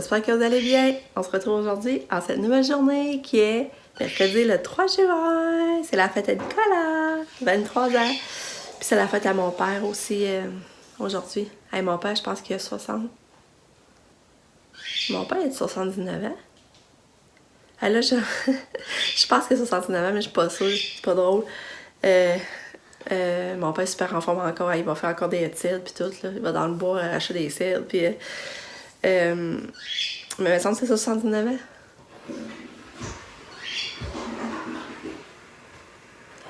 j'espère que vous allez bien. On se retrouve aujourd'hui en cette nouvelle journée qui est mercredi le 3 juin. C'est la fête à Nicolas, 23 ans. Puis c'est la fête à mon père aussi aujourd'hui. Hey, mon père, je pense qu'il a 60. Mon père, il a 79 ans. Ah, là, je pense qu'il a 69 ans, mais je suis pas sûre. C'est pas drôle. Mon père est super en forme encore. Il va faire encore des cidres puis tout. Là. Il va dans le bois acheter des cidres. Puis, mais il me semble que c'est 79 ans.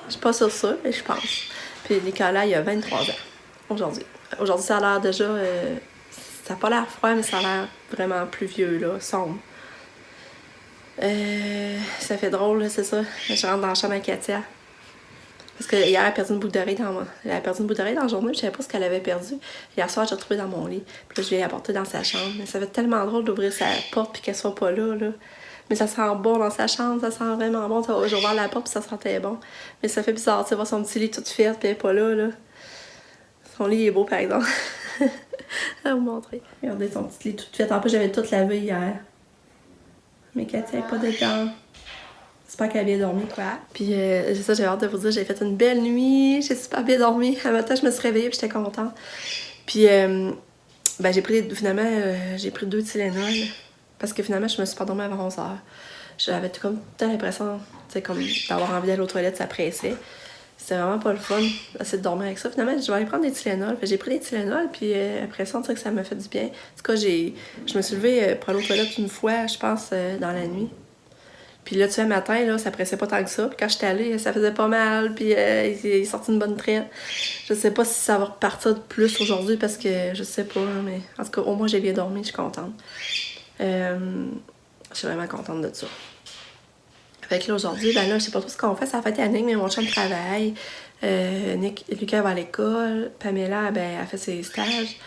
Je suis pas sûre ça, mais je pense. Puis Nicolas, il a 23 ans aujourd'hui. Aujourd'hui, ça a l'air déjà... ça n'a pas l'air froid, mais ça a l'air vraiment pluvieux, là, sombre. Ça fait drôle, là, c'est ça. Je rentre dans la chambre avec Katia. Parce que hier, elle a perdu une boucle d'oreille dans la journée, je savais pas ce qu'elle avait perdu. Hier soir, j'ai retrouvé dans mon lit. Puis là, je l'ai apporté dans sa chambre. Mais ça fait tellement drôle d'ouvrir sa porte puis qu'elle soit pas là, là. Mais ça sent bon dans sa chambre, ça sent vraiment bon. J'ai ouvert la porte puis ça sentait bon. Mais ça fait bizarre, tu sais, voir son petit lit tout fait puis elle est pas là, là. Son lit est beau, par exemple. Je vais vous montrer. Regardez son petit lit tout fait. En plus, j'avais tout lavé hier. Mais Katia n'est pas dedans. J'espère qu'elle a bien dormi, quoi. Puis, c'est ça, j'ai hâte de vous dire, j'ai fait une belle nuit. J'ai super bien dormi. À matin, je me suis réveillée puis j'étais contente. Puis, ben, j'ai pris 2 Tylenol. Parce que finalement, je me suis pas dormie avant 11h. J'avais comme toute l'impression, tu sais, comme d'avoir envie d'aller aux toilettes, ça pressait. C'était vraiment pas le fun d'essayer de dormir avec ça. Finalement, je vais aller prendre des Tylenol. J'ai pris des Tylenol, puis après ça, on dirait que ça m'a fait du bien. En tout cas, je me suis levée pour aller aux toilettes une fois, je pense, dans la nuit. Puis là, tu sais, le matin, là, ça pressait pas tant que ça. Puis quand j'étais allée, ça faisait pas mal. Puis il est sorti une bonne traite. Je sais pas si ça va repartir de plus aujourd'hui parce que je sais pas. Mais en tout cas, au moins, j'ai bien dormi. Je suis contente. Je suis vraiment contente de ça. Fait que là, aujourd'hui, ben là, je sais pas trop ce qu'on fait. Ça a fait à Nick, mais mon chum travaille. Lucas va à l'école. Pamela, ben, elle fait ses stages.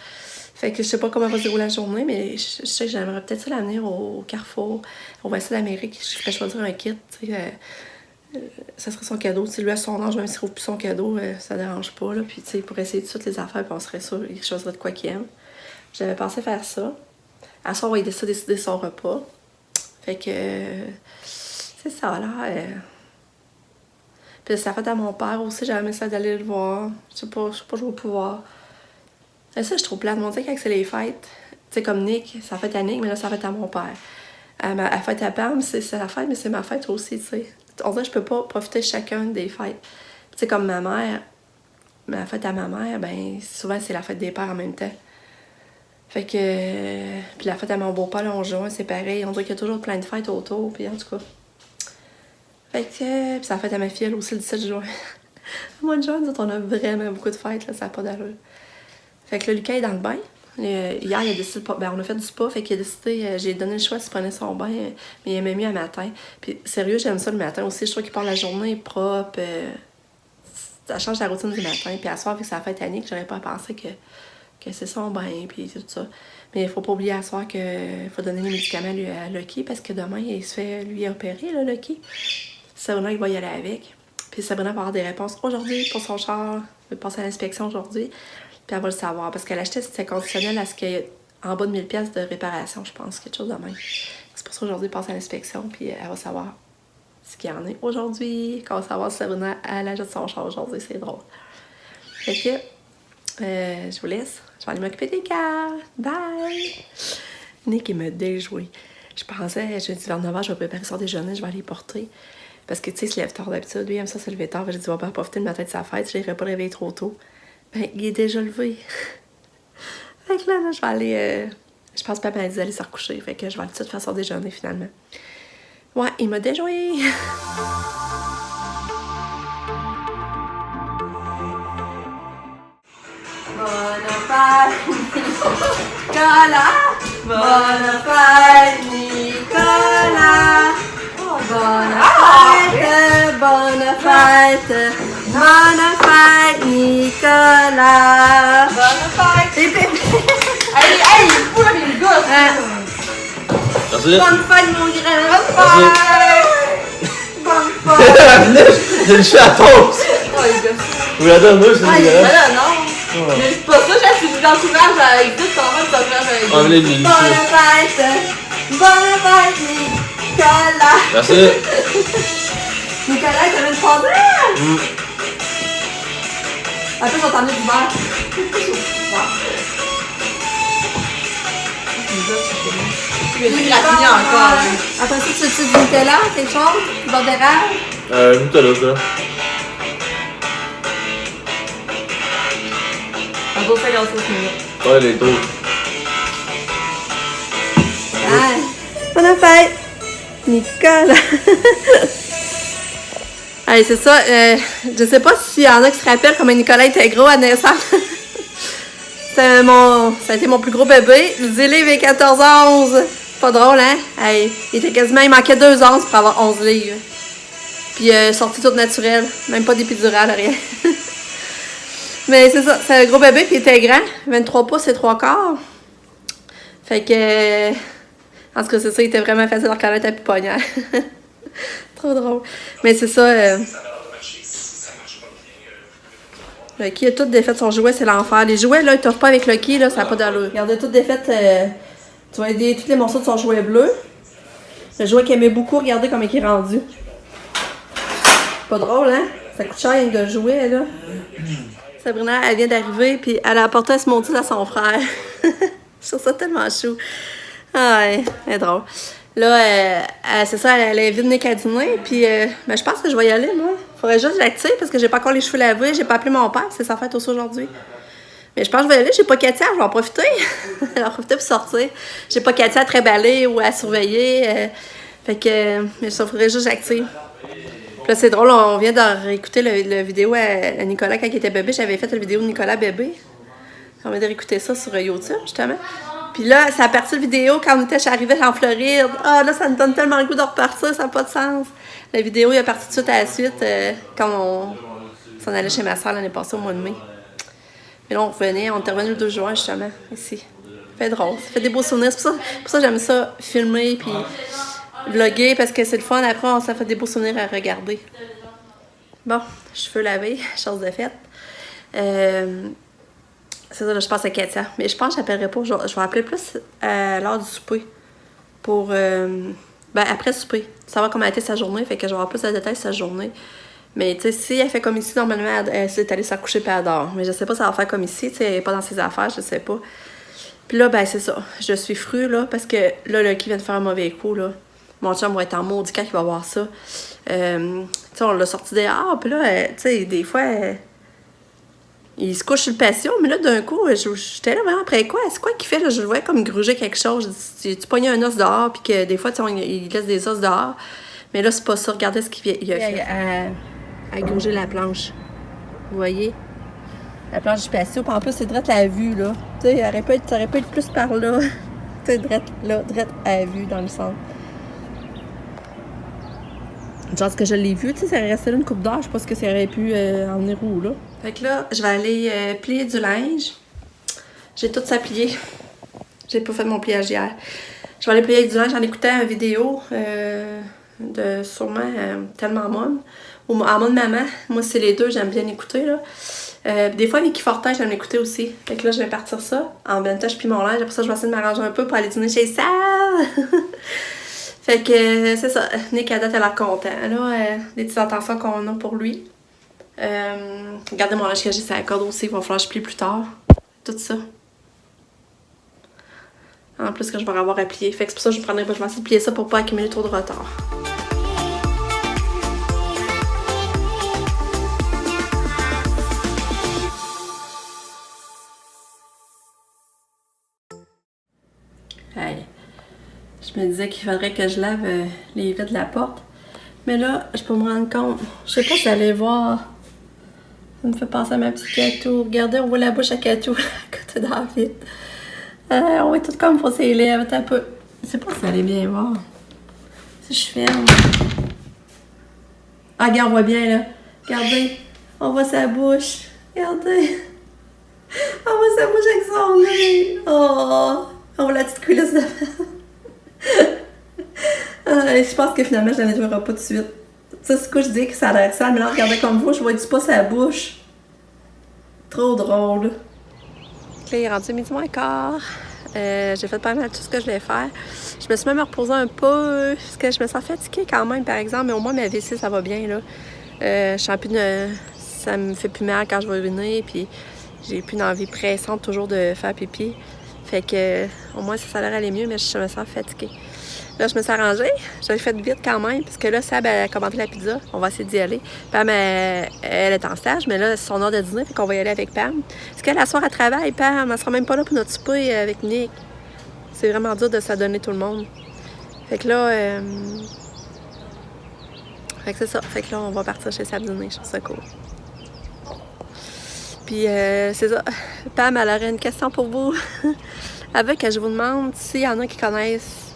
Fait que je sais pas comment va se dérouler la journée, mais je sais que j'aimerais peut-être ça l'amener au Carrefour, au Ouest d'Amérique. Je ferais choisir un kit, tu sais. Ça serait son cadeau. T'sais, lui, à son âge, même s'il trouve plus son cadeau, ça dérange pas, là. Puis, tu sais, pour essayer toutes les affaires, puis on serait sûr qu'il choisirait de quoi qu'il aime. J'avais pensé faire ça. À soir, on va décider son repas. Fait que... c'est ça, là. Puis ça fait à mon père aussi, j'avais aimé ça d'aller le voir. Je sais pas, je vais pouvoir. Et ça, je trouve plate. On dirait que c'est les fêtes. Tu sais, comme Nick, ça fait à Nick, mais là, ça fait à mon père. À fête à Pam, c'est la fête, mais c'est ma fête aussi, tu sais. On dirait que je peux pas profiter chacun des fêtes. Tu sais, comme ma mère, la fête à ma mère, ben souvent, c'est la fête des pères en même temps. Fait que... puis la fête à mon beau-père, là, en juin, c'est pareil. On dirait qu'il y a toujours plein de fêtes autour, puis en tout cas. Fait que... puis c'est la fête à ma fille, elle aussi, le 17 juin. Au mois de juin, nous autres, on a vraiment beaucoup de fêtes, là, ça n'a pas d'allure. Fait que là, Lucas est dans le bain. Hier, il a décidé... ben, on a fait du spa, fait qu'il a décidé... j'ai donné le choix s'il prenait son bain, mais il aimait mieux à matin. Puis sérieux, j'aime ça le matin aussi. Je trouve qu'il part la journée propre. Ça change la routine du matin. Puis à soir, vu que c'est la fête à Nick, j'aurais pas pensé que c'est son bain, puis tout ça. Mais il faut pas oublier à soir qu'il faut donner les médicaments lui, à Lucky, parce que demain, il se fait, lui, opérer, là, Lucky. Sabrina, il va y aller avec. Puis Sabrina va avoir des réponses aujourd'hui pour son char. Elle va passer à l'inspection aujourd'hui. Puis elle va le savoir, parce qu'elle achetait, c'était conditionnel à ce qu'il y ait en bas de 1000$ de réparation, je pense, quelque chose de même. C'est pour ça qu'aujourd'hui, elle passe à l'inspection, puis elle va savoir ce qu'il y en a aujourd'hui, qu'on va savoir si Sabrina, elle achète son char aujourd'hui, c'est drôle. Fait que, je vous laisse. Je vais aller m'occuper des cartes. Bye! Nick, il m'a déjoué. Je pensais, je dit vers 9h, je vais préparer son déjeuner, je vais aller porter. Parce que, tu sais, il se lève tard d'habitude. Lui, il aime ça se lever tard. J'ai dit, on va pas profiter de ma tête de sa fête. Je n'irai pas le réveiller trop tôt. Ben, il est déjà levé. Fait que là, je vais aller... je pense pas m'a dit d'aller se recoucher. Fait que je vais aller tout de suite faire son déjeuner, finalement. Ouais, il m'a déjoué! Bonne fête, Nicolas! Bonne fête, Nicolas! Bonne fête, bonne fête! Bonne fête, Nicolas! Bonne fête! Et puis... Hey, il est fou là, il me gosse! Bonne fête, mon grand! Bonne fête! Bonne fête! J'ai le chaton! Oh, il gosse! Vous la donnez, c'est dégueulasse. Voilà, non! Mais c'est pas ça, j'ai assez d'encourage avec tout, ça va, ça va avec Enlève les Bonne fête! Bonne fête, Nicolas! Merci! Nicolas, t'as même pas dit! Après, je vais t'emmener du beurre. Tu veux dire gratigner encore. Après ça, tu veux du Nutella, quelque chose? Du beurre d'érable? Nutella, ça. Un beau 56 minutes. Ouais, les deux. Ouais. Bonne fête, Nicolas! Allez, c'est ça. Je sais pas s'il y en a qui se rappellent comment Nicolas était gros à naissance. Ça a été mon plus gros bébé. Le délai avait 14 11. Pas drôle, hein? Hey, il manquait 2 onces pour avoir 11 livres. Puis sorti toute naturelle. Même pas d'épidurale, rien. Mais c'est ça. C'est un gros bébé, puis il était grand. 23 pouces et 3 quarts. Fait que... en tout cas, c'est ça. Il était vraiment facile à reconnaître à Piponnière. Trop drôle. Mais c'est ça. Lucky a tout défait son jouet, c'est l'enfer. Les jouets, là, ils t'offrent pas avec Lucky, là, ça n'a pas d'allure. Regardez, tout défait. Tu vas aider tous les morceaux de son jouet bleu. Le jouet qu'il aimait beaucoup, regardez comment il est rendu. Pas drôle, hein? Ça coûte cher de jouer, là. Sabrina, elle vient d'arriver, puis elle a apporté un smoothie à son frère. Je trouve ça tellement chou. Ah ouais, elle est drôle. Là, c'est ça, elle invite Nick à dîner, puis ben, je pense que je vais y aller, moi. Faudrait juste l'activer parce que j'ai pas encore les cheveux lavés, j'ai pas appelé mon père, c'est sa fête aussi aujourd'hui. Mais je pense que je vais y aller, j'ai pas Katia, je vais en profiter. Je vais en profiter pour sortir. J'ai pas Katia à tréballer ou à surveiller. Fait que, mais ça faudrait juste que j'active. Puis là, c'est drôle, on vient de réécouter la vidéo à Nicolas quand il était bébé. J'avais fait la vidéo de Nicolas bébé. On vient de réécouter ça sur YouTube, justement. Puis là, c'est à partir de vidéo quand on était arrivé en Floride. Ah, là, ça me donne tellement le goût de repartir, ça n'a pas de sens. La vidéo, il est parti tout de suite à la suite quand on s'en allait chez ma soeur l'année passée au mois de mai. Mais là, on revenait, on était revenu le 2 juin, justement, ici. Ça fait drôle, ça fait des beaux souvenirs. C'est pour ça que j'aime ça, filmer, puis vlogger, parce que c'est le fun. Après, ça fait des beaux souvenirs à regarder. Bon, cheveux lavés, chose de faite. C'est ça, là, je pense à Katia. Mais je pense que je n'appellerai pas. Je vais appeler plus à l'heure du souper. Pour. Ben, après souper. Savoir comment a été sa journée. Fait que je vais avoir plus de détails sur sa journée. Mais, tu sais, si elle fait comme ici, normalement, elle s'est allée s'accoucher puis elle dort. Mais je sais pas si elle va faire comme ici. Tu sais, elle n'est pas dans ses affaires, je sais pas. Puis là, ben, c'est ça. Je suis frue, là, parce que là, Lucky vient de faire un mauvais coup, là. Mon chum va être en maudit quand il va voir ça. Tu sais, on l'a sorti dehors. Puis là, tu sais, des fois. Il se couche sur le patio, mais là, d'un coup, j'étais là vraiment après quoi? C'est quoi qu'il fait? Là? Je le voyais comme gruger quelque chose. Tu pognes un os dehors, puis que des fois, il laisse des os dehors. Mais là, c'est pas ça. Regardez ce qu'il a fait. À gruger la planche. Vous voyez? La planche du patio. Puis en plus, c'est drette la vue, là. Tu sais, ça aurait pu être plus par là. Tu sais, drette là, drette à la vue, dans le centre. Genre, ce que je l'ai vu, tu sais, ça aurait resté là une coupe d'heure. Je sais pas ce que ça aurait pu emmener où, là. Fait que là, je vais aller plier du linge. J'ai tout ça plié. J'ai pas fait mon pliage hier. Je vais aller plier du linge en écoutant une vidéo de sûrement Tellement Mom. Ou en mode maman. Moi, c'est les deux, j'aime bien écouter, là. Des fois, Vicky Fortin, j'aime l'écouter aussi. Fait que là, je vais partir ça. En même temps, je plie mon linge. Après ça, je vais essayer de m'arranger un peu pour aller dîner chez Sal. Fait que c'est ça. Nick, à date, elle a l'air content. Là, des petites intentions qu'on a pour lui. Regardez mon linge que j'ai, c'est la corde aussi. Il va falloir que je plie plus tard. Tout ça. En plus que je vais avoir à plier. Fait que c'est pour ça que je vais essayer de plier ça pour pas accumuler trop de retard. Hey. Je me disais qu'il faudrait que je lave les vitres de la porte. Mais là, je peux me rendre compte. Je sais pas si vous allez voir. Ça me fait penser à ma petite Catou. Regardez, on voit la bouche à Catou à côté de la vitre. On voit tout comme pour ses lèvres. Un peu. Je sais pas si vous allez bien voir. Si je ferme. Ah, regarde, on voit bien là. Regardez. On voit sa bouche. Regardez. On voit sa bouche avec son nez. Oh. On voit la petite coulisse de je pense que finalement, je la nettoierai pas tout de suite. Ça, c'est quoi je dis que ça a l'air sale, mais là, regardez comme vous, je vois du pas sa bouche. Trop drôle. Là, il est rendu midi moins quart. J'ai fait pas mal tout ce que je voulais faire. Je me suis même reposée un peu, parce que je me sens fatiguée quand même, par exemple, mais au moins ma vessie, ça va bien, là. Je sens plus ça me fait plus mal quand je vais venir, puis j'ai plus d'envie pressante toujours de faire pipi. Fait que, au moins, ça a l'air aller mieux, mais je me sens fatiguée. Là, je me suis arrangée. J'avais fait vite quand même, parce que là, Sab a commandé la pizza. On va essayer d'y aller. Pam, elle est en stage, mais là, c'est son heure de dîner, fait qu'on va y aller avec Pam. Parce que la soirée, elle travaille, Pam, elle sera même pas là pour notre souper avec Nick. C'est vraiment dur de s'adonner tout le monde. Fait que là, fait que c'est ça. Fait que là, on va partir chez Sab dîner. Je trouve ça cool. Puis, c'est ça. Pam, elle aurait une question pour vous. Elle veut que je vous demande s'il y en a qui connaissent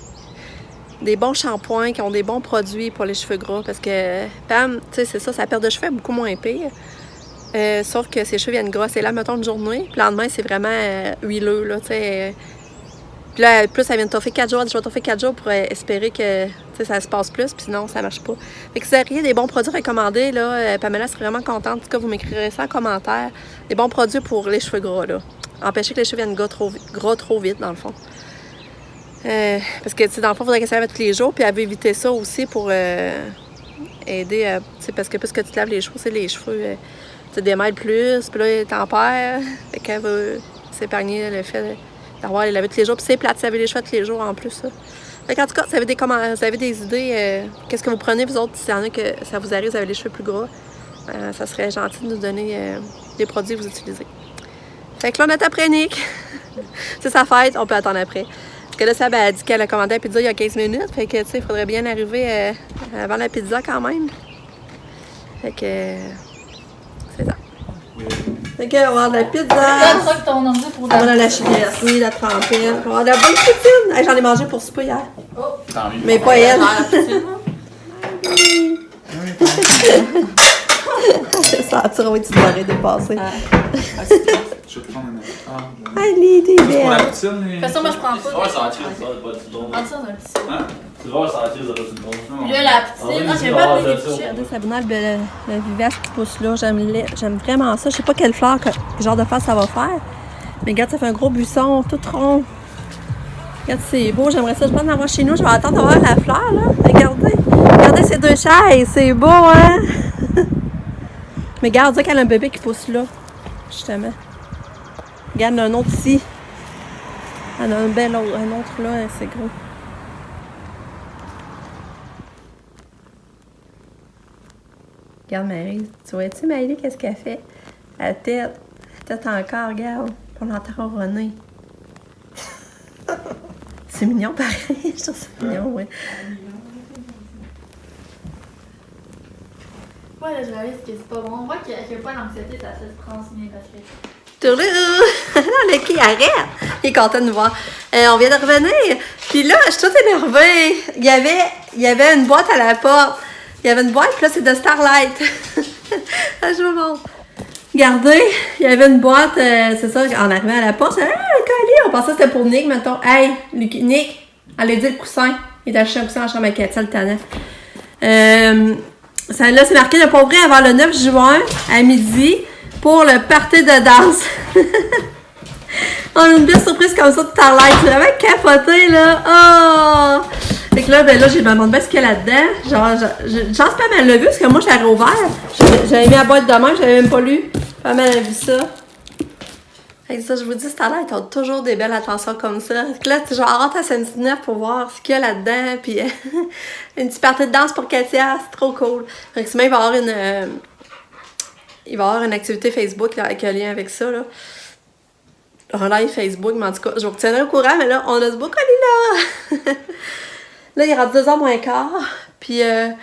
des bons shampoings, qui ont des bons produits pour les cheveux gras. Parce que Pam, tu sais, c'est ça, sa perte de cheveux est beaucoup moins pire. Sauf que ses cheveux viennent gras. C'est là, mettons, une journée. Puis le lendemain, c'est vraiment huileux, là, tu sais. Puis là, plus, elle vient de toffer 4 jours. Je vais toffer 4 jours pour espérer que ça se passe plus. Puis sinon, ça marche pas. Fait que si vous avez des bons produits recommandés, là, Pamela serait vraiment contente. En tout cas, vous m'écrirez ça en commentaire. Des bons produits pour les cheveux gras, là. Empêcher que les cheveux viennent gras trop vite, dans le fond. Parce que, tu sais, dans le fond, il faudrait qu'elle se lave tous les jours. Puis elle veut éviter ça aussi pour aider à... Tu sais, parce que plus que tu te laves les cheveux, c'est les cheveux... tu démêles plus. Puis là, t'en perds. Fait qu'elle veut s'épargner le fait d'avoir les laver tous les jours. Puis c'est plate de laver les cheveux tous les jours en plus, ça. Fait qu'en tout cas, si vous avez des idées, qu'est-ce que vous prenez, vous autres, s'il y en a que ça vous arrive, vous avez les cheveux plus gras, ça serait gentil de nous donner des produits que vous utilisez. Fait que là, on est après Nick. C'est sa fête, on peut attendre après. Parce que là, Sab a dit qu'elle a commandé la pizza il y a 15 minutes. Fait que, tu sais, il faudrait bien arriver avant la pizza quand même. Fait que, c'est ça. Fait que, on va avoir de la pizza. Là, tu que ton ordi pour On va dans la chipette, oui, la trempette. On va avoir de la bonne poutine. Hey, j'en ai mangé pour souper hier. Oh. Mais pas elle. C'est ça, tu vas te barrer dépasser. Je vais prendre un. Allez, t'es Pour la belle. poutine, De toute façon, moi, je prends pas. Ouais, ça attire, ça va pas du bon. Ah, ça, on a le petit. Hein? Tu vas voir, ça attire, ça va du bon. Là, la poutine. Ah, j'ai pas appelé les pichettes. De Sabina, le vivace qui pousse là, j'aime vraiment ça. Je sais pas quelle fleur, quel genre de fleur ça va faire. Mais regarde, ça fait un gros buisson, tout rond. Regarde, c'est beau, j'aimerais ça. Je vais en avoir chez nous, je vais attendre d'avoir la fleur, là. Regardez ces deux chaises, c'est beau, hein? Mais regarde, qu'elle a un bébé qui pousse là, justement. Regarde, un autre ici. Elle a un autre là, c'est gros. Regarde Marie, tu vois-tu Marie, qu'est-ce qu'elle fait? La tête encore, regarde. On l'entend ronronner. C'est mignon pareil, je trouve ça mignon, oui. Ouais, là, je réalise que c'est pas bon. On voit qu'il n'y a pas l'anxiété, ça se transmet parce que. Tourlou! Non, le qui arrête! Il est content de nous voir. On vient de revenir. Puis là, je suis toute énervée. Il y avait une boîte à la porte. Il y avait une boîte, puis là, c'est de Starlight. Je vous montre. Regardez, il y avait une boîte, c'est ça, en arrivant à la porte. Ah, le collier! On pensait que c'était pour Nick, mettons. Hey, Nick, elle a dit le coussin. Il est acheté un coussin en chambre à Katia, le tannant. Ça, là, c'est marqué, le pauvre avant le 9 juin, à midi, pour le party de danse. On a une belle surprise comme ça de Starlight. C'est vraiment capoté, là. Oh! Fait que là, ben là, je me demande bien ce qu'il y a là-dedans. Genre, pas mal le vu, parce que moi, je l'ai réouvert. J'avais mis la boîte de main, j'avais même pas lu. Pas mal vu ça. Fait que ça, je vous dis, Starlight, ils ont toujours des belles attentions comme ça. Fait que là, tu genre, rentre à Saint-Denis pour voir ce qu'il y a là-dedans. Puis, une petite partie de danse pour Katia, c'est trop cool. Fait que sinon, il va y avoir une activité Facebook là, avec un lien avec ça, là. Un live Facebook, mais en tout cas, je vous retiendrai au courant, mais là, on a ce beau colis là! Là, il est rendu 2h moins quart, puis là,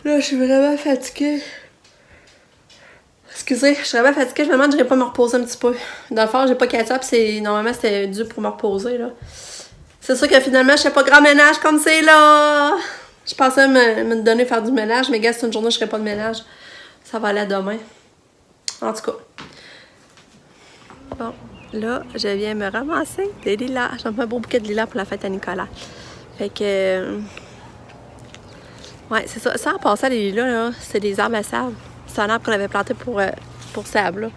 je suis vraiment fatiguée. Excusez, je suis vraiment fatiguée, je me demande si je vais pas me reposer un petit peu. Dans le fond, j'ai pas Katia, puis normalement, c'était dû pour me reposer, là. C'est sûr que finalement, je fais pas grand ménage comme c'est là! Je pensais me donner faire du ménage, mais gars, c'est une journée, je ferai pas de ménage. Ça va aller à demain. En tout cas. Bon. Là, je viens me ramasser des lilas. J'ai un beau bouquet de lilas pour la fête à Nicolas. Fait que... ouais, c'est ça. Ça, en passant, les lilas, là, c'est des arbres à sable. C'est un arbre qu'on avait planté pour sable, là.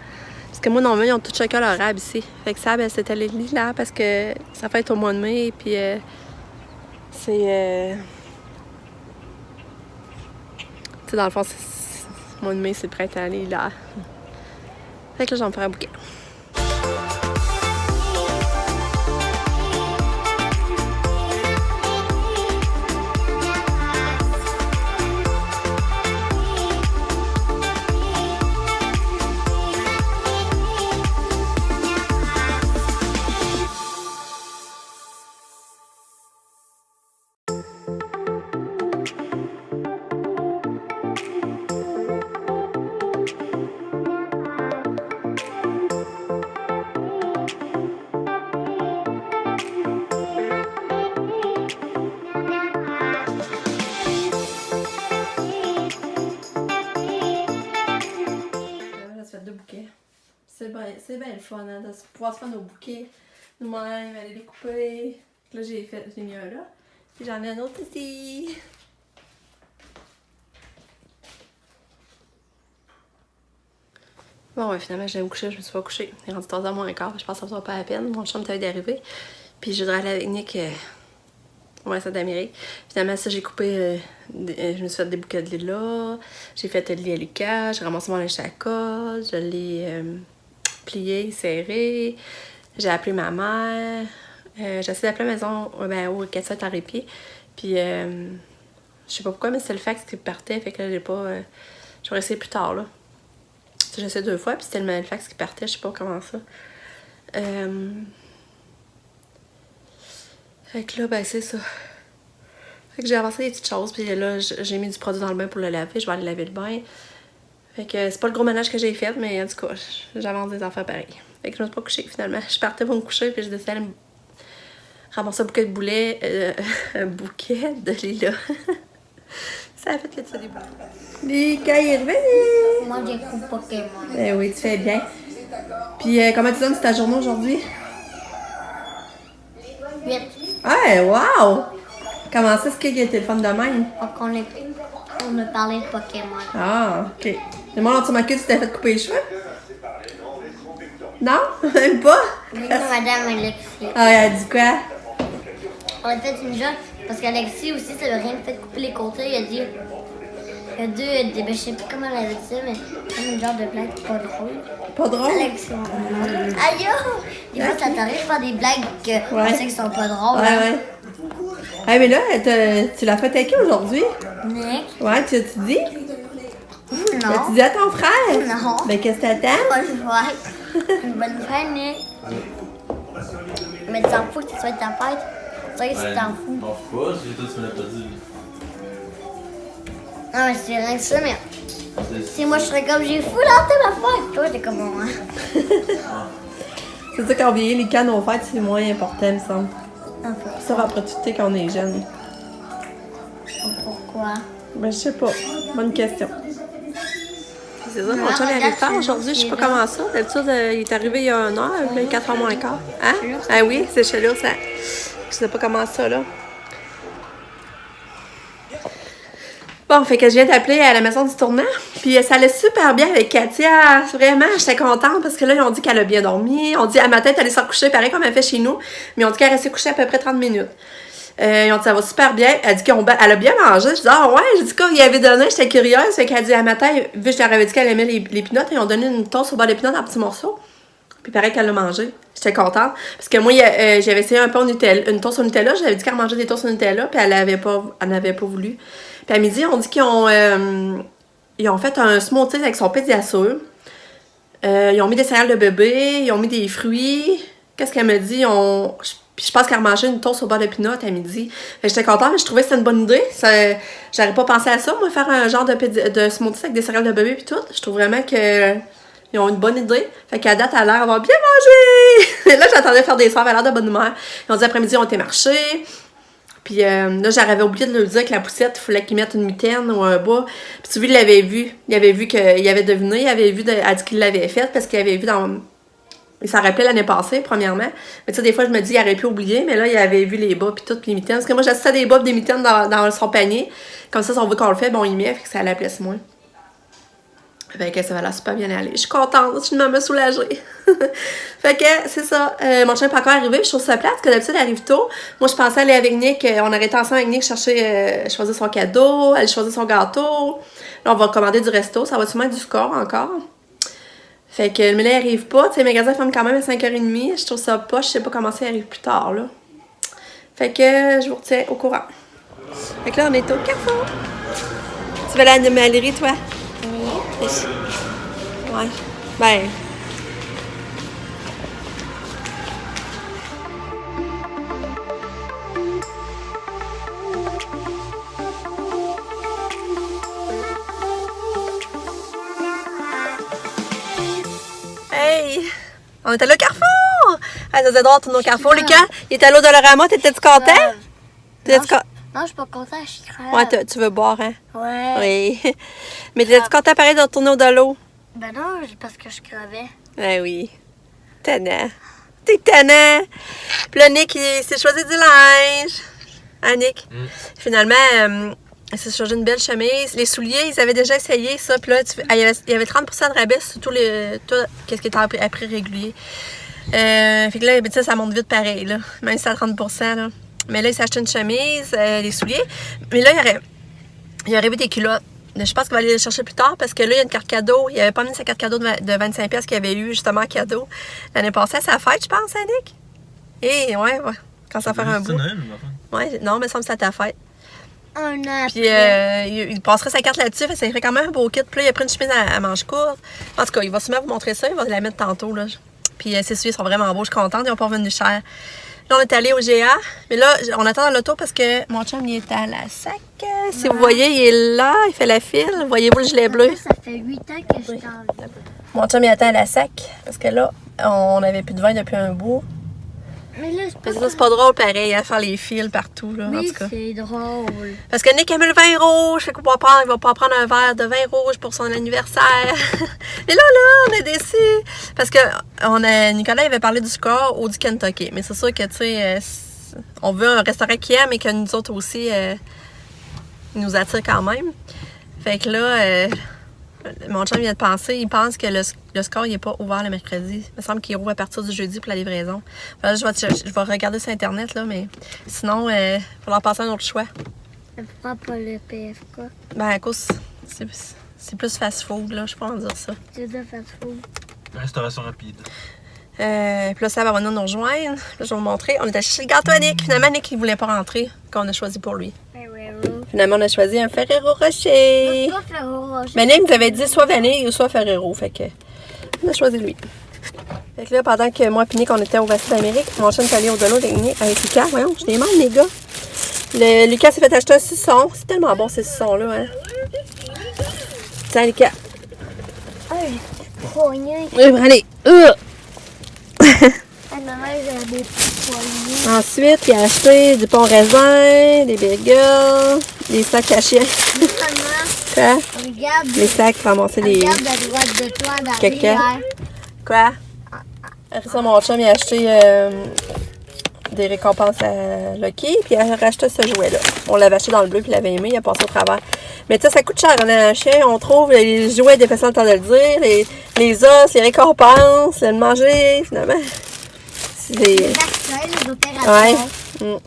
que moi, non, ils ont tous chacun leur arbre ici. Fait que ça, ben, c'était les lilas parce que ça fait au mois de mai, puis c'est... Tu sais, dans le fond, le mois de mai, c'est le printemps, les lilas. Fait que là, je vais me faire un bouquet. C'est bien le fun, hein, de pouvoir se faire nos bouquets nous-mêmes, aller les couper. Là, j'ai mis un là. Puis j'en ai un autre ici. Bon, ouais, finalement, j'allais me coucher, je me suis pas couchée. Il est rendu 3h moins quart, je pense que ça ne vaut pas la peine. Mon chum était d'arriver. Puis je voudrais aller avec Nick au reste d'Amérique. Finalement, ça, j'ai coupé. Je me suis fait des bouquets de lilas. J'ai fait le lit à Lucas. J'ai ramassé mon linge à colle. Je l'ai plié, serré. J'ai appelé ma mère. J'ai essayé d'appeler la maison au 4-7 à répit. Puis, je sais pas pourquoi, mais c'est le fax qui partait. Fait que là, j'ai pas. Je vais essayer plus tard, là. J'ai essayé 2 fois, puis c'était le fax qui partait. Je sais pas comment ça. Fait que là, ben, c'est ça. Fait que j'ai avancé des petites choses, puis là, j'ai mis du produit dans le bain pour le laver. Je vais aller laver le bain. Fait que c'est pas le gros ménage que j'ai fait, mais en tout cas, j'avance des affaires pareilles. Fait que je me suis pas couchée finalement. Je partais pour me coucher, puis j'ai décidé d'aller ramasser un bouquet de boulets. Un bouquet de lilas. Ça a fait que tu as des boulets. Lucas, il est revenu! Moi, j'écoute Pokémon. Eh oui, tu fais bien. Puis comment tu donnes ta journée aujourd'hui? 8. Ouais, wow! Comment ça, est-ce qu'il y a été le fun de même? Donc, on a parlé de Pokémon. Ah, ok. Demande, tu m'as dit que tu t'es fait couper les cheveux? Non? Même pas? Oui, madame Alexis. Ah, elle a dit quoi? On a fait une joke, parce qu'Alexis aussi, ça veut rien fait couper les côtés. Il a dit... Il y a deux... Ben, je sais plus comment elle avait dit ça, mais comme une genre de blague pas drôle. Pas drôle? Alexis, aïe! Des fois, ça t'arrive de faire des blagues que on sait qu'ils sont pas drôles. Ouais, ouais. Ah, mais là, tu l'as fait avec qui aujourd'hui? Nick? Ouais, tu dit? Non. Tu dis à ton frère? Non. Ben, qu'est-ce que t'attends? Bonne fête. Une bonne fête, Nick. Mais tu t'en fous que tu souhaites ta fête? Tu sais que tu t'en fous. Je m'en fous pas, si toi tu me l'as pas dit. Non, mais c'est rien que ça, mais... Si moi je serais comme j'ai foulanté ma fête, toi t'es comme moi. C'est ça, quand on vieillit, les cannes aux fêtes, c'est moins important, il me semble. Un peu. Ça va profiter quand on est jeune. Pourquoi? Ben, je sais pas. Bonne question. C'est ça, mon chum est arrivé tard aujourd'hui, je sais pas comment ça. D'habitude, il est arrivé il y a 1 heure, mais 4h moins quart. Hein? Ah oui, c'est chez là, ça. Je sais pas comment ça, là. Bon, fait que je viens d'appeler à la maison du tournant, puis ça allait super bien avec Katia. Vraiment, j'étais contente parce que là, ils ont dit qu'elle a bien dormi. On dit à matin, elle allait se coucher, pareil comme elle fait chez nous, mais on dit qu'elle restait couchée à peu près 30 minutes. Ils ont dit ça va super bien. Elle dit qu'elle a bien mangé. Je dis ah ouais, j'ai dit qu'il y avait donné, j'étais curieuse. Fait qu'elle dit à matin, vu que je leur avais dit qu'elle aimait les pinottes, ils ont donné une toast au bord des pinottes en petits morceaux. Puis pareil qu'elle l'a mangé. J'étais contente. Parce que moi, j'avais essayé un peu au Nutella, une toast au Nutella. J'avais dit qu'elle mangeait des toasts au Nutella, puis elle n'avait pas voulu. Puis à midi, on dit qu'ils ont fait un smoothie avec son pédiasure. Ils ont mis des céréales de bébé, ils ont mis des fruits. Qu'est-ce qu'elle me dit? Puis je pense qu'elle mangeait une toast au beurre de pinot à midi. Fait que j'étais contente, mais je trouvais que c'était une bonne idée. J'aurais pas pensé à ça, moi, faire un genre de smoothie avec des céréales de bébé puis tout. Je trouve vraiment qu'ils ont une bonne idée. Fait qu'à date, elle a l'air d'avoir bien mangé! Là, j'attendais faire des soirs, elle a l'air de bonne humeur. Ils ont dit après-midi, on était marché. Puis là, j'avais oublié de lui dire que la poussette, il fallait qu'il mette une mitaine ou un bas. Puis tu vois, il l'avait vu. Il avait vu qu'il avait deviné. Il avait vu, elle dit qu'il l'avait fait parce qu'il avait vu dans... Il s'en rappelait l'année passée, premièrement. Mais tu sais, des fois, je me dis, il aurait pu oublier. Mais là, il avait vu les bas puis toutes les mitaines. Parce que moi, j'assistais des bas et des mitaines dans son panier. Comme ça, si on veut qu'on le fait, bon, il met. Fait que ça la place moins. Fait que ça va la super bien aller. Je suis contente, je suis une maman soulagée. Fait que c'est ça. Mon chien n'est pas encore arrivé, puis je trouve ça plate, parce que d'habitude, elle arrive tôt. Moi, je pensais aller avec Nick. On aurait été ensemble avec Nick chercher, choisir son cadeau, aller choisir son gâteau. Là, on va commander du resto. Ça va sûrement être du score encore. Fait que mais là, il arrive pas. Tu sais, les magasins ferment quand même à 5h30. Je trouve ça pas. Je sais pas comment ça arrive plus tard, là. Fait que je vous retiens au courant. Fait que là, on est au Carrefour. Tu vas aller à l'animalerie, toi? Oui. Ouais. Ben. Hey! On est allé au Carrefour! Hey, ça faisait drôle de tourner au Carrefour. Lucas, il est allé au Dollarama. T'étais-tu content? Non, je suis pas contente, je suis crève. Ouais, tu veux boire, hein? Ouais. Oui. Mais t'étais-tu content pareil de retourner au Dolo? Ben non, parce que je crevais. Ben oui. Tannant. T'es tannant. Puis là, Nick, il s'est choisi du linge. Hein, Nick? Finalement, il s'est choisi une belle chemise. Les souliers, ils avaient déjà essayé ça. Puis là, il y avait 30% de rabais sur tout ce qui était à prix régulier. Fait que là, ben, ça monte vite pareil, là. Même si c'est à 30%, là. Mais là, il s'est acheté une chemise, des souliers. Mais là, il aurait vu des culottes. Je pense qu'il va aller les chercher plus tard parce que là, il y a une carte cadeau. Il n'avait pas mis sa carte cadeau de 25$ qu'il avait eu justement cadeau l'année passée à sa fête, je pense, hein, Nick? Et ouais. Quand ça va faire un bout. Ouais, non, mais ça me semble que c'est à ta fête. Un an. Puis il passerait sa carte là-dessus, ça ferait quand même un beau kit. Puis là, il a pris une chemise à manches courtes. En tout cas, il va sûrement vous montrer ça, il va la mettre tantôt, là. Puis ses souliers sont vraiment beaux, je suis contente, ils n'ont pas revenu cher. Là, on est allé au GA, mais là, on attend dans l'auto parce que mon chum, il est à la SAC. Si vous voyez, il est là, il fait la file. Voyez-vous le gilet bleu? Ça fait 8 ans que je suis en vie. Mon chum, il attend à la SAC parce que là, on n'avait plus de vin depuis un bout. Mais là, C'est pas drôle pareil, à faire les fils partout, là, en oui, tout cas. c'est drôle. Parce que Nick aime le vin rouge, fait qu'il va pas prendre un verre de vin rouge pour son anniversaire. Et là, on est déçus. Parce que Nicolas avait parlé du score ou du Kentucky. Mais c'est sûr que, tu sais, on veut un restaurant qui aime et que nous autres aussi, il nous attire quand même. Fait que là, mon chum vient de penser, il pense que le score il est pas ouvert le mercredi. Il me semble qu'il rouvre à partir du jeudi pour la livraison. Là, je vais regarder sur Internet, là, mais sinon, il va falloir passer à un autre choix. Pourquoi pas le PFK? Ben, à cause, c'est plus fast-food, là, je peux en dire ça. C'est de fast-food. Restauration rapide. Puis là, ça va venir nous rejoindre. Là, je vais vous montrer. On est allé chercher le gâteau à Nick. Finalement, Nick, il voulait pas rentrer, qu'on a choisi pour lui. Finalement, on a choisi un Ferrero Rocher. Pas Ferrero Rocher. Mais Nick nous avait dit soit vanille ou soit Ferrero. Fait que, on a choisi lui. Fait que là, pendant que moi et Nick, on était au Vacille d'Amérique, mon chum est allé au Dolo avec Lucas. Voyons, je les mange, les gars. Lucas s'est fait acheter un suçon. C'est tellement bon, ces suçons-là, hein. Tiens, Lucas. Hey, poignée. Oui, allez. Maman, j'ai des petits poignets. Ensuite, il a acheté du pont raisin, des bagels, des sacs à chien. Quoi? Regarde. Les sacs pour ramasser les Regarde à droite de toi dans caca. l'hiver. Quoi? Après ça, mon chum, il a acheté des récompenses à Lucky, puis il a racheté ce jouet-là. On l'avait acheté dans le bleu, puis il l'avait aimé, il a passé au travers. Mais tu sais, ça coûte cher. On a un chien, on trouve les jouets des façons de temps de le dire, les os, les récompenses, le manger, finalement. C'est des... Les vaccins, les opérations. Ouais.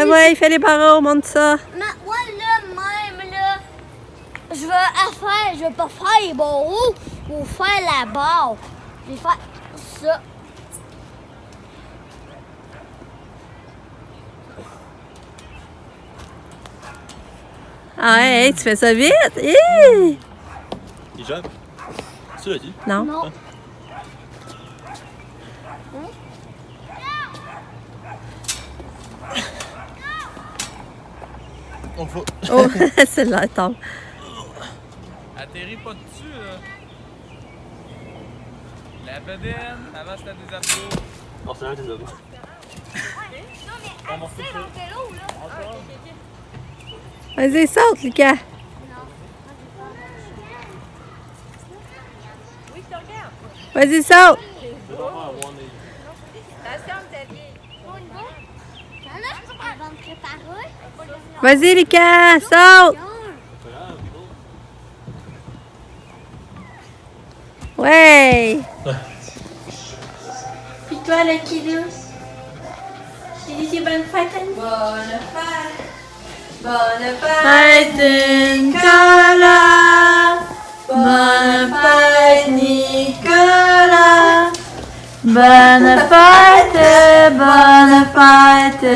Ah ouais, il fait les barreaux, monte ça. Mais moi, là, même, là, je vais pas faire les barreaux ou faire la barre. Je vais faire ça. Ah ouais, hey, tu fais ça vite. Hey! Il jappe. Tu l'as dit? Non. Non. mon fou. Oh, celle-là tombe. Atterris pas dessus, là. La bedaine, avant c'était des abdos. Non, c'est un des abdos. Vas-y, saute, Lucas. Vas-y, saute. Vas-y, Lucas, saute. Ouais. Puis toi, le kiddo? J'ai dit bonne fête, Annie. Bonne fête. Bonne fête, Nicolas. Bonne fête, Nicolas. Bonne fête, bonne fête.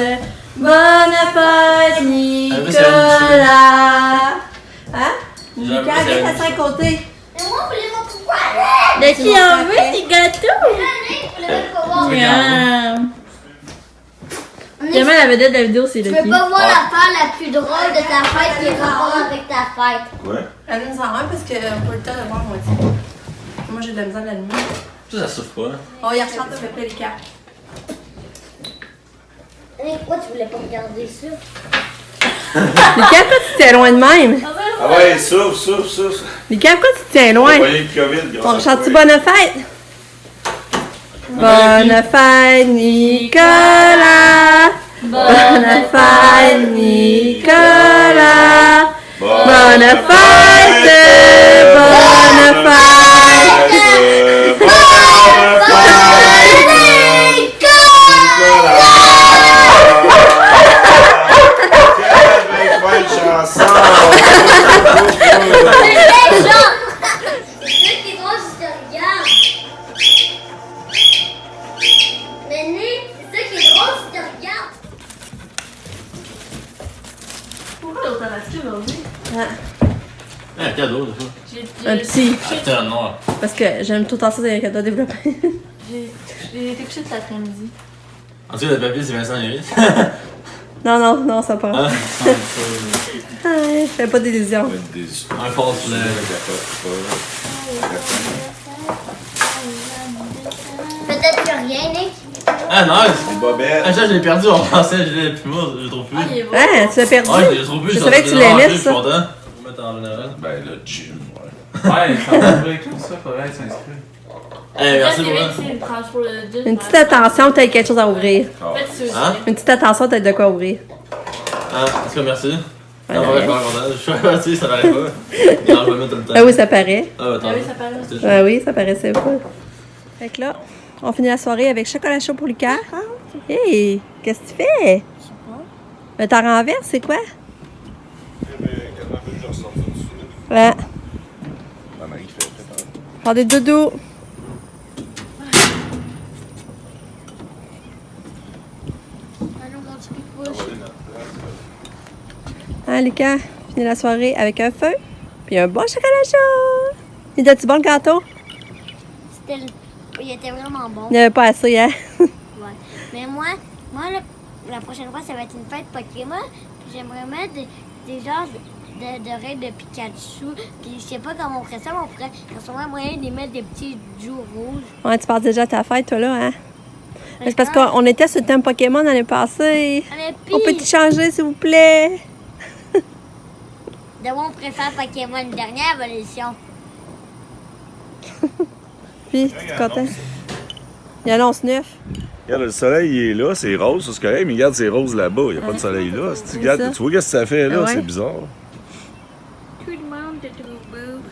Bonne fête, Nicolas. Hein? Nicolas, viens t'asseoir à côté. Mais moi, vous voulez mon pourquoi? De qui en veut, des gâteaux? Tellement la vedette de la vidéo, c'est Tu le peux qui. pas voir l'affaire la plus drôle de ta fête qui est rapport avec ta fête. Ouais. Allume ça un parce qu'on n'a pas le temps de voir moitié. Moi, j'ai de la misère à l'allumer. Ça souffre pas. On va y ressortir s'il te plaît, les cartes. Mais pourquoi tu voulais pas regarder ça? Lucas, pourquoi tu te tiens loin de même? Ah ouais, souffle. Lucas, pourquoi tu te tiens loin? Voyez le COVID, On chante-tu bonne fête? Bonne fête, Nicolas! Bonne fête, Nicolas! Bonne fête! Bonne fête! C'est ça qui est drôle si tu regardes. Mais Nick, c'est ça qui est drôle si tu regardes. Pourquoi l'autre a acheté aujourd'hui? Un cadeau, des fois. Un petit. Acheter un noir. Parce que j'aime tout le temps ça des cadeaux développés. J'ai été couchée cet après-midi. En tout cas, le papier, c'est Vincent Lévis. Non, ça part. Ah, Je fais pas d'illusions. un false lait. Peut-être que rien, Nick. Ah, nice! Bobette. Ah, ça, je l'ai perdu en français, je l'ai plus moi, je le trouve plus. Ah, il est beau. Hein, tu l'as perdu? Ouais, je le trouve plus. Je savais que tu l'aimais, Je suis ça. content. Je vais mettre en général. Ben, le gym, ouais. Ouais, ça va ouvrir comme ça, faudrait s'inscrire. Eh, merci C'est beaucoup. vrai que c'est une tranche pour le gym. Une petite attention, t'as quelque chose à ouvrir. En fait, c'est Hein? Une petite attention, t'as de quoi ouvrir. Ah, en tout cas, merci. Ouais, Non, de ouais, je suis rien. pas content. Je suis parti, ça n'arrive pas. Non, je vais mettre tout le temps. Ah oui, ça paraît. Ah, attends. Ah oui, ça paraît. Ah oui, ça paraissait pas. Fait que là, on finit la soirée avec chocolat chaud pour Lucas. Hey, qu'est-ce que tu fais? Je sais pas. Le temps renverse, c'est quoi? Ouais. Ma mari fait Faire des doudous. Allons, mon petit pic-bouche. Hein, Lucas? Finit la soirée avec un feu. Puis un bon chocolat chaud. Il était-tu bon le gâteau? Il était vraiment bon. Il n'y avait pas assez, hein? Ouais. Mais moi la prochaine fois, ça va être une fête Pokémon. Puis j'aimerais mettre des genres d'oreilles de Pikachu. Puis je sais pas comment on ferait ça, mais on ferait sûrement moyen de mettre des petits joues rouges. Ouais, tu passes déjà à ta fête, toi, là, hein? Mais c'est parce qu'on était sur le thème Pokémon l'année passée. Mais On peut puis, changer, s'il vous plaît? de moi, on préfère Pokémon une dernière évolution. Puis, tu es content? Il annonce 9. Regarde, le soleil, il est là, c'est rose, c'est correct, mais regarde, c'est rose là-bas, il n'y a pas de soleil là. Si tu regardes, ça. tu vois qu'est-ce que ça fait là, Ah ouais? c'est bizarre. Tout le monde de tout bout.